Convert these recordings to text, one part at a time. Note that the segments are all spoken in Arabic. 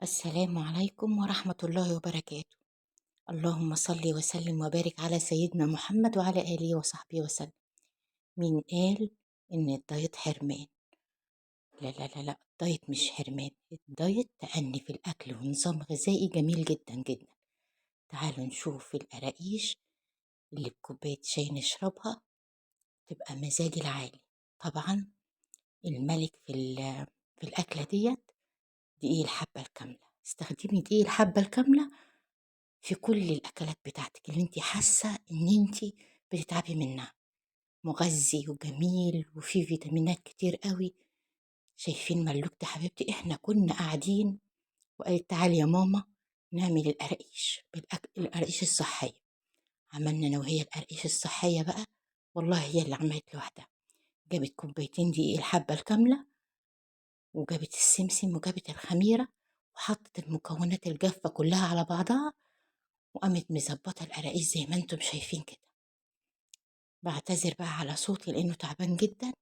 السلام عليكم ورحمة الله وبركاته. اللهم صل وسلم وبارك على سيدنا محمد وعلى آله وصحبه وسلم. مين قال إن الدايت حرمان؟ لا لا لا لا، الدايت مش حرمان، الدايت تأني في الأكل ونظام غذائي جميل جدا جدا. تعالوا نشوف القراقيش اللي بكوباية شاي نشربها تبقى مزاج العالي. طبعا الملك في الأكلة ديت دقيق الحبة الكاملة. استخدمي دقيق الحبة الكاملة في كل الأكلات بتاعتك اللي انت حاسة ان انت بتتعبي منها. مغذي وجميل وفيه فيتامينات كتير قوي. شايفين ملوكة حبيبتي؟ احنا كنا قاعدين وقالت تعالي يا ماما نعمل القراقيش القراقيش الصحية. عملنا انا وهي القراقيش الصحية بقى. والله هي اللي عملت لوحدها. جابت كوبايتين دقيق الحبة الكاملة، وجابت السمسم، وجابت الخميرة، وحطت المكونات الجافة كلها على بعضها، وقامت مظبطة القراقيش زي ما انتم شايفين كده. بعتذر بقى على صوتي لأنه تعبان جدا،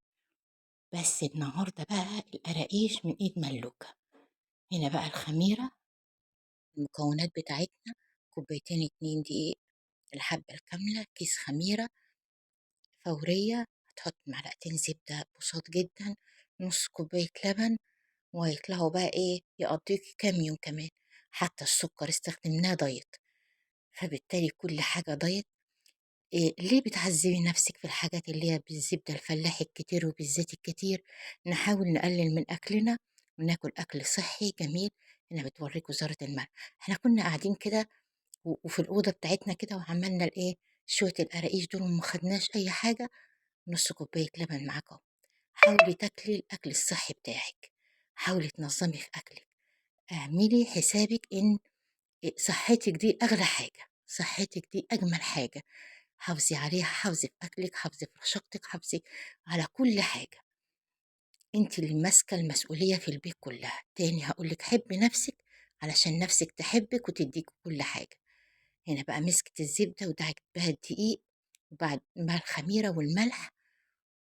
بس النهاردة بقى القراقيش من إيد ملوكة. هنا بقى الخميرة، المكونات بتاعتنا: كوبايتين 2 دقيق الحبة الكاملة، كيس خميرة فورية، هتحط معلقتين زبدة بساط جدا، نص كوباية لبن، وهيطلعوا بقى ايه يقضيكي كام يوم كمان. حتى السكر استخدمناه دايت، فبالتالي كل حاجة دايت. ليه بتعذبي نفسك في الحاجات اللي هي بالزبدة الفلاحي الكتير وبالزيت الكتير؟ نحاول نقلل من أكلنا وناكل أكل صحي جميل. هنا بتوريك وزارة المال. احنا كنا قاعدين كده وفي الأوضة بتاعتنا كده وعملنا الإيه شوية القراقيش دول وما خدناش أي حاجة. نص كوباية لبن معاك أهو. حاولي تاكلي الأكل الصحي بتاعك، حاولي تنظمي في أكلك، اعملي حسابك إن صحتك دي أغلى حاجة، صحتك دي أجمل حاجة. حافظي عليها، حافظي في أكلك، حافظي في رشاقتك، حافظي على كل حاجة. انت اللي ماسكة المسؤولية في البيت كلها. تاني هقولك حبي نفسك علشان نفسك تحبك وتديك كل حاجة. هنا بقى مسكت الزبدة ودعكت بها الدقيق، وبعد مع الخميرة والملح،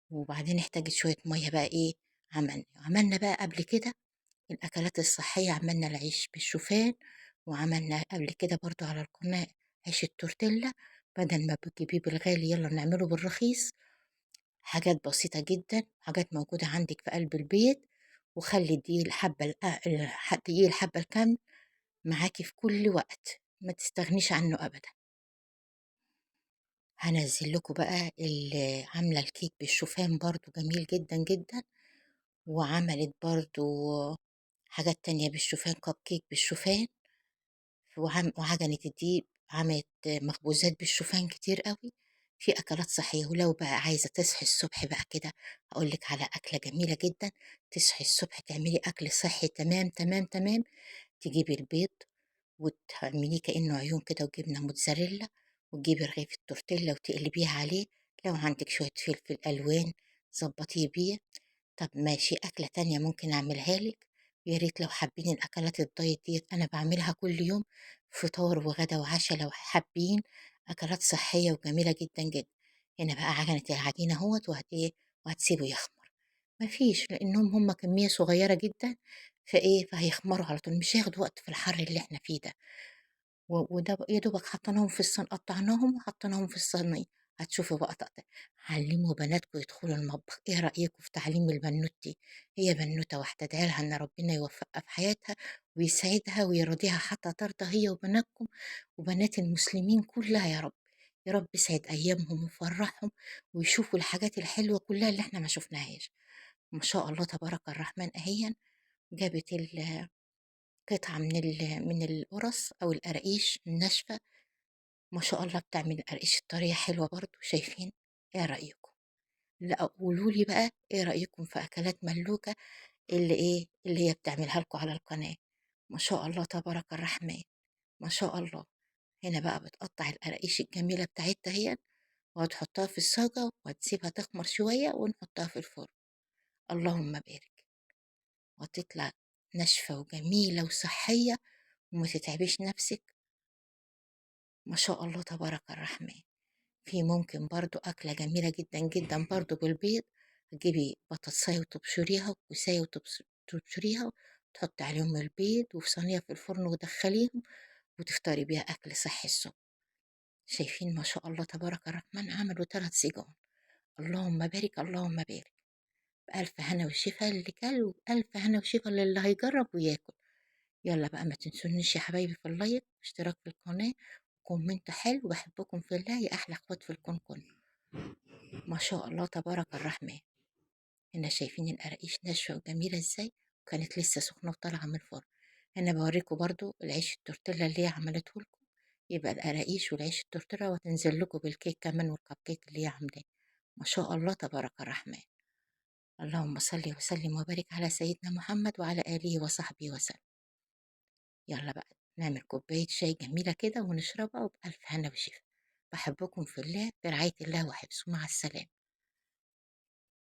وبعدين احتاجت شوية مية بقى ايه. عملنا بقى قبل كده الأكلات الصحية، عملنا العيش بالشوفان، وعملنا قبل كده برضو على القناة عيش التورتيلا. بدل ما بتجيبيه بالغالي يلا نعمله بالرخيص. حاجات بسيطة جدا، حاجات موجودة عندك في قلب البيت. وخلي دي دي الحبة الكامل معاكي في كل وقت، ما تستغنيش عنه أبدا. هنزل لكم بقى اللي عاملة الكيك بالشوفان برضو جميل جدا جدا. وعملت برضو حاجات تانية بالشوفان، كب كيك بالشوفان، وعجنة الدقيق، عملت مخبوزات بالشوفان كتير قوي. في أكلات صحية. ولو بقى عايزة تصحي الصبح بقى كده، أقولك على أكلة جميلة جدا. تصحي الصبح تعملي أكل صحي تمام تمام تمام. تجيبي البيض وتعمليه كأنه عيون كده وجبنة موتزاريلا، وتجيبي رغيف التورتيلا وتقلبيها عليه. لو عندك شوية فلفل ألوان ظبطيه بيه. طب ماشي، أكلة تانية ممكن أعملها لك. يا ريت لو حابين الأكلات الدايت ديت أنا بعملها كل يوم، فطار وغدا وعشاء لو حابين. أكلات صحية وجميلة جدا جدا. هنا بقى عجنة العجينة اهوت وهتسيبه يخمر. مفيش، لأنهم هما كمية صغيرة جدا، فهيخمروا على طول، مش هياخدوا وقت في الحر اللي احنا فيه ده. وده يا دوبك حطيناهم في الصين، قطعناهم وحطيناهم في الصينية. هتشوفوا بقى علموا بناتكم يدخلوا المطبخ. ايه رأيكم في تعليم البنوت دي؟ هي بنوتة واحدة، ادعي لها ان ربنا يوفقها في حياتها ويسعدها ويرضيها حتى ترضى هي وبناتكم وبنات المسلمين كلها يا رب. يا رب يسعد ايامهم ويفرحهم ويشوفوا الحاجات الحلوة كلها اللي احنا ما شفناهاش. ما شاء الله تبارك الرحمن. اهيا جابت قطعة من القرص أو القراقيش الناشفة. ما شاء الله بتعمل القراقيش الطرية حلوة برضو. شايفين؟ ايه رأيكم؟ لا قولوا لي بقى ايه رأيكم في أكلات ملوكة اللي هي بتعملها لكم على القناة. ما شاء الله تبارك الرحمن. ما شاء الله. هنا بقى بتقطع القراقيش الجميلة بتاعتها هي، وهتحطها في الصاجة وهتسيبها تخمر شوية ونحطها في الفرن. اللهم بارك. وتطلع ناشفة وجميلة وصحية وما تتعبيش نفسك. ما شاء الله تبارك الرحمن. في ممكن برضو أكلة جميلة جدا جدا برضو بالبيض. تجيبي بطاطساية وتبشريها وكوساية وتبشريها تحطي عليهم البيض وفي صينية في الفرن وتدخليهم وتفطري بيها أكل صحي الصبح. شايفين ما شاء الله تبارك الرحمن عملوا 3 سيجان. اللهم بارك اللهم بارك. بألف هنا وشفا للي كل وبألف هنا وشفا للي هيجرب وياكل. يلا بقى ما تنسونيش يا حبايبي في اللايك واشتراك في القناة وكومنت حلو. بحبكم في الله يا أحلى اخوات في الكون كله. ما شاء الله تبارك الرحمن. هنا شايفين القراقيش ناشفة وجميلة ازاي، وكانت لسه سخنة وطالعة من الفرن. هنا بوريكم برضو العيش التورتيلا اللي هي عملته لكم. يبقى القراقيش والعيش التورتيلا، وتنزل لكم بالكيك كمان والكب كيك اللي هي عاملاه. ما شاء الله تبارك الرحمن. اللهم صل وسلم وبارك على سيدنا محمد وعلى آله وصحبه وسلم. يلا بقى نعمل كوباية شاي جميلة كده ونشربها وبألف هنا وشفا. بحبكم في الله برعاية الله وحفظه. مع السلامة.